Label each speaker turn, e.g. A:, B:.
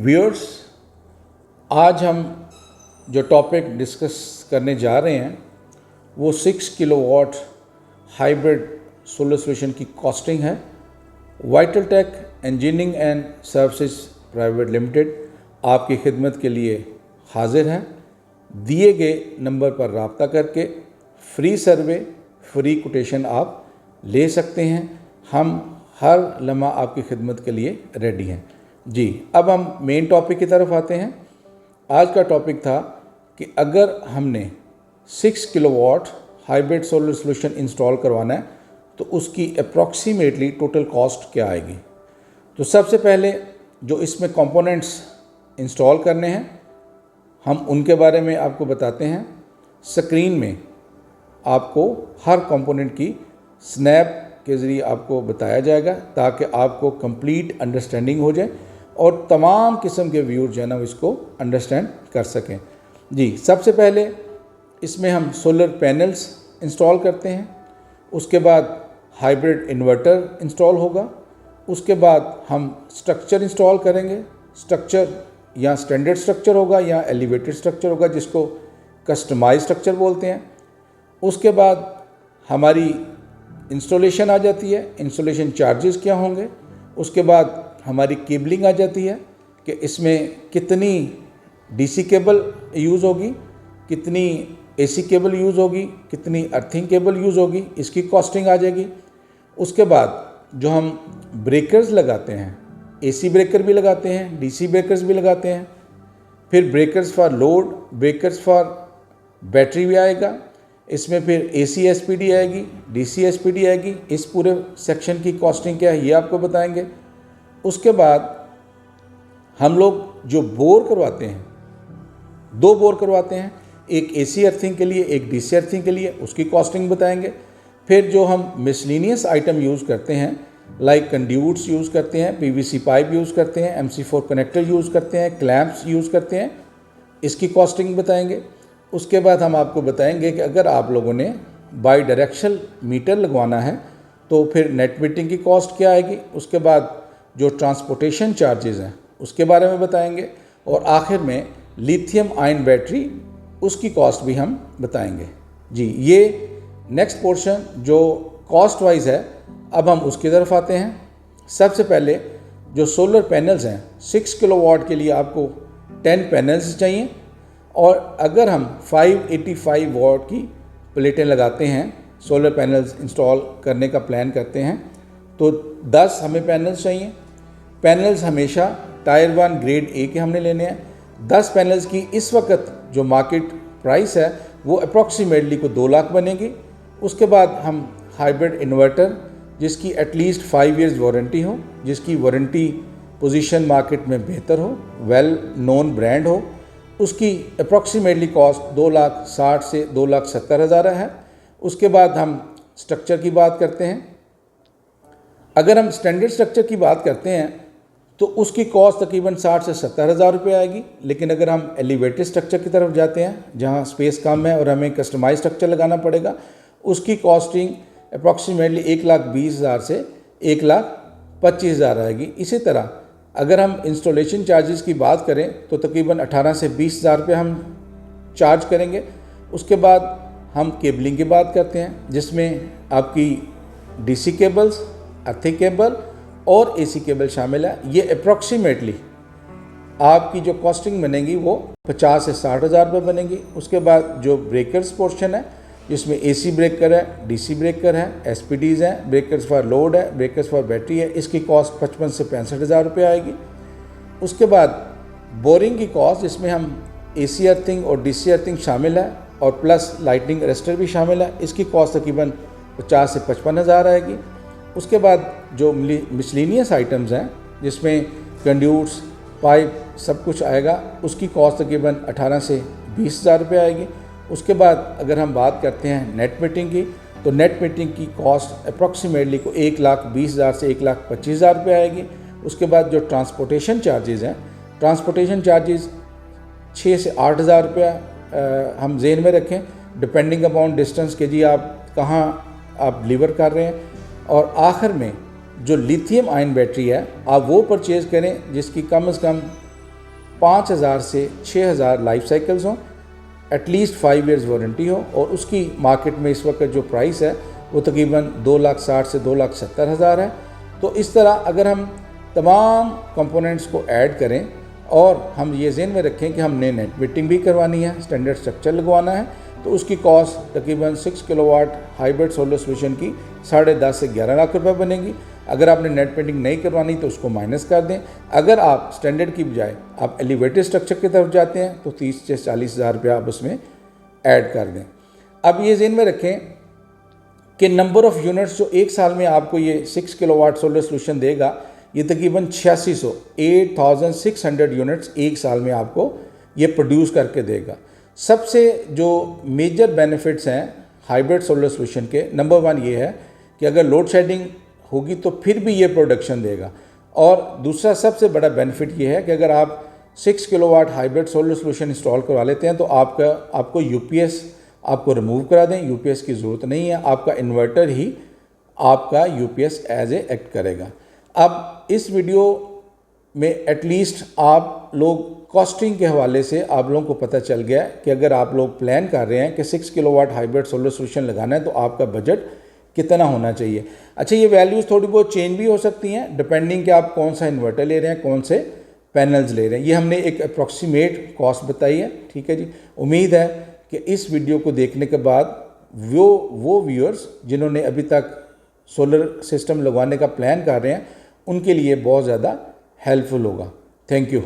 A: Viewers, आज हम जो टॉपिक डिस्कस करने जा रहे हैं वो 6 किलोवाट हाइब्रिड सोलर सोल्यूशन की कॉस्टिंग है। Vitaltech engineering and services private limited आपकी खिदमत के लिए हाजिर है। दिए गए नंबर पर राब्ता करके फ्री सर्वे, फ्री कोटेशन आप ले सकते हैं। हम हर लम्हा आपकी खिदमत के लिए रेडी हैं जी। अब हम मेन टॉपिक की तरफ आते हैं। आज का टॉपिक था कि अगर हमने 6 kilowatt hybrid solar solution install करवाना है तो उसकी अप्रॉक्सीमेटली टोटल कॉस्ट क्या आएगी। तो सबसे पहले जो इसमें कंपोनेंट्स इंस्टॉल करने हैं हम उनके बारे में आपको बताते हैं। स्क्रीन में आपको हर कंपोनेंट की स्नैप के ज़रिए आपको बताया जाएगा ताकि आपको कंप्लीट अंडरस्टैंडिंग हो जाए और तमाम किस्म के व्यूअर जो है ना इसको अंडरस्टैंड कर सकें जी। सबसे पहले इसमें हम सोलर पैनल्स इंस्टॉल करते हैं, उसके बाद हाइब्रिड इन्वर्टर इंस्टॉल होगा, उसके बाद हम स्ट्रक्चर इंस्टॉल करेंगे। स्ट्रक्चर या स्टैंडर्ड स्ट्रक्चर होगा या एलिवेटेड स्ट्रक्चर होगा जिसको कस्टमाइज स्ट्रक्चर बोलते हैं। उसके बाद हमारी इंस्टॉलेशन आ जाती है, इंस्टॉलेशन चार्जेस क्या होंगे। उसके बाद हमारी केबलिंग आ जाती है कि इसमें कितनी डीसी केबल यूज़ होगी, कितनी एसी केबल यूज़ होगी, कितनी अर्थिंग केबल यूज़ होगी, इसकी कॉस्टिंग आ जाएगी। उसके बाद जो हम ब्रेकर्स लगाते हैं, एसी ब्रेकर भी लगाते हैं, डीसी ब्रेकर्स भी लगाते हैं, फिर breakers for load, breakers for battery भी आएगा। इसमें फिर एसी एसपीडी आएगी, डीसी एसपीडी आएगी। इस पूरे सेक्शन की कॉस्टिंग क्या है ये आपको बताएंगे। उसके बाद हम लोग जो बोर करवाते हैं, 2 बोर करवाते हैं, एक एसी अर्थिंग के लिए, एक डीसी अर्थिंग के लिए, उसकी कॉस्टिंग बताएंगे। फिर जो हम मिसलिनियस आइटम यूज़ करते हैं लाइक कंड्यूट्स यूज़ करते हैं, पीवीसी पाइप यूज़ करते हैं, MC4 कनेक्टर यूज़ करते हैं, क्लैंप्स यूज़ करते हैं, इसकी कॉस्टिंग बताएंगे। उसके बाद हम आपको बताएंगे कि अगर आप लोगों ने बाई डायरेक्शनल मीटर लगवाना है तो फिर नेट मीटरिंग की कॉस्ट क्या आएगी। उसके बाद जो ट्रांसपोर्टेशन चार्जेस हैं उसके बारे में बताएंगे और आखिर में लिथियम आयन बैटरी, उसकी कॉस्ट भी हम बताएंगे जी। ये नेक्स्ट पोर्शन जो कॉस्ट वाइज है, अब हम उसकी तरफ आते हैं। सबसे पहले जो सोलर पैनल्स हैं, 6 किलोवाट के लिए आपको 10 पैनल्स चाहिए और अगर हम 585 वाट की प्लेटें लगाते हैं, सोलर पैनल्स इंस्टॉल करने का प्लान करते हैं तो 10 हमें पैनल्स चाहिए। पैनल्स हमेशा टायर 1 ग्रेड ए के हमने लेने हैं। 10 पैनल्स की इस वक्त जो मार्केट प्राइस है वो अप्रॉक्सीमेटली को 2 लाख बनेगी। उसके बाद हम हाइब्रिड इन्वर्टर जिसकी एटलीस्ट 5 इयर्स वारंटी हो, जिसकी वारंटी पोजीशन मार्केट में बेहतर हो, वेल नोन ब्रांड हो, उसकी अप्रॉक्सीमेटली कॉस्ट 2,60,000 से 2,70,000 है। उसके बाद हम स्ट्रक्चर की बात करते हैं। अगर हम स्टैंडर्ड स्ट्रक्चर की बात करते हैं तो उसकी कॉस्ट तकरीबन 60 से 70,000 रुपये आएगी। लेकिन अगर हम एलिवेटेड स्ट्रक्चर की तरफ जाते हैं जहां स्पेस कम है और हमें कस्टमाइज स्ट्रक्चर लगाना पड़ेगा, उसकी कॉस्टिंग अप्रॉक्सीमेटली 1,20,000 से 1,25,000 आएगी। इसी तरह अगर हम इंस्टॉलेशन चार्जेस की बात करें तो तकरीबन 18 से 20,000 रुपये हम चार्ज करेंगे। उसके बाद हम केबलिंग की बात करते हैं जिसमें आपकी डीसी केबल्स, अर्थिंग केबल और एसी केबल शामिल है। ये अप्रॉक्सीमेटली आपकी जो कॉस्टिंग बनेगी वो 50 से 60,000 रुपये बनेगी। उसके बाद जो ब्रेकर्स पोर्शन है जिसमें एसी ब्रेकर है, डीसी ब्रेकर है, एसपीडीज़ हैं, ब्रेकर्स फॉर लोड है, ब्रेकर्स फॉर बैटरी है, इसकी कॉस्ट 55 से 65,000 रुपये आएगी। उसके बाद बोरिंग की कॉस्ट जिसमें हम एसी अर्थिंग और डीसी अर्थिंग शामिल है और प्लस लाइटनिंग अरेस्टर भी शामिल है, इसकी कॉस्ट तकरीबन 50 से 55,000 आएगी। उसके बाद जो मिसलिनियस आइटम्स हैं जिसमें कंड्यूट्स, पाइप सब कुछ आएगा, उसकी कॉस्ट तकरीबन 18 से 20,000 रुपये आएगी। उसके बाद अगर हम बात करते हैं नेट मीटरिंग की तो नेट मीटरिंग की कॉस्ट अप्रॉक्सीमेटली को 1,20,000 से 1,25,000 रुपये आएगी। उसके बाद जो ट्रांसपोर्टेशन चार्जेस हैं, ट्रांसपोर्टेशन चार्जेस 6 से 8,000 रुपया हम जेन में रखें, डिपेंडिंग अपॉन डिस्टेंस के जी आप कहाँ आप डिलीवर कर रहे हैं। और आखिर में जो लिथियम आयन बैटरी है आप वो परचेज़ करें जिसकी कम से कम 5000 से 6000 लाइफ साइकिल्स हों, एटलीस्ट 5 इयर्स वारंटी हो, और उसकी मार्केट में इस वक्त जो प्राइस है वो तकरीबन 2,60,000 से 2,70,000 है। तो इस तरह अगर हम तमाम कंपोनेंट्स को ऐड करें और हम ये ज़हन में रखें कि हमने नेट मीटरिंग भी करवानी है, स्टैंडर्ड स्ट्रक्चर लगवाना है, तो उसकी कॉस्ट तकरीबन 6 किलोवाट हाइब्रिड सोलर सोल्यूशन की 10.5 से 11 लाख रुपए बनेगी। अगर आपने नेट मीटरिंग नहीं करवानी तो उसको माइनस कर दें। अगर आप स्टैंडर्ड की बजाय आप एलिवेटेड स्ट्रक्चर की तरफ जाते हैं तो 30 से 40,000 रुपया आप उसमें ऐड कर दें। अब ये ज़हन में रखें कि नंबर ऑफ़ यूनिट्स जो एक साल में आपको ये 6 किलोवाट सोलर सोल्यूशन देगा, ये तकरीबन 8,600 यूनिट्स एक साल में आपको ये प्रोड्यूस करके देगा। सबसे जो मेजर बेनिफिट्स हैं हाइब्रिड सोलर सोल्यूशन के, नंबर 1 ये है कि अगर लोड शेडिंग होगी तो फिर भी ये प्रोडक्शन देगा। और दूसरा सबसे बड़ा बेनिफिट ये है कि अगर आप 6 kilowatt hybrid solar solution install करवा लेते हैं तो आपको यूपीएस आपको रिमूव करा दें, यूपीएस की ज़रूरत नहीं है, आपका इन्वर्टर ही आपका यूपीएस एज ए एक्ट करेगा। अब इस वीडियो में एटलीस्ट आप लोग कॉस्टिंग के हवाले से आप लोगों को पता चल गया कि अगर आप लोग प्लान कर रहे हैं कि 6 किलोवाट हाइब्रिड सोलर सोल्यूशन लगाना है तो आपका बजट कितना होना चाहिए। अच्छा, ये वैल्यूज़ थोड़ी बहुत चेंज भी हो सकती हैं डिपेंडिंग कि आप कौन सा इन्वर्टर ले रहे हैं, कौन से पैनल्स ले रहे हैं। ये हमने एक अप्रॉक्सीमेट कॉस्ट बताई है, ठीक है जी। उम्मीद है कि इस वीडियो को देखने के बाद वो व्यूअर्स जिन्होंने अभी तक सोलर सिस्टम लगवाने का प्लान कर रहे हैं उनके लिए बहुत ज़्यादा हेल्पफुल होगा। Thank you.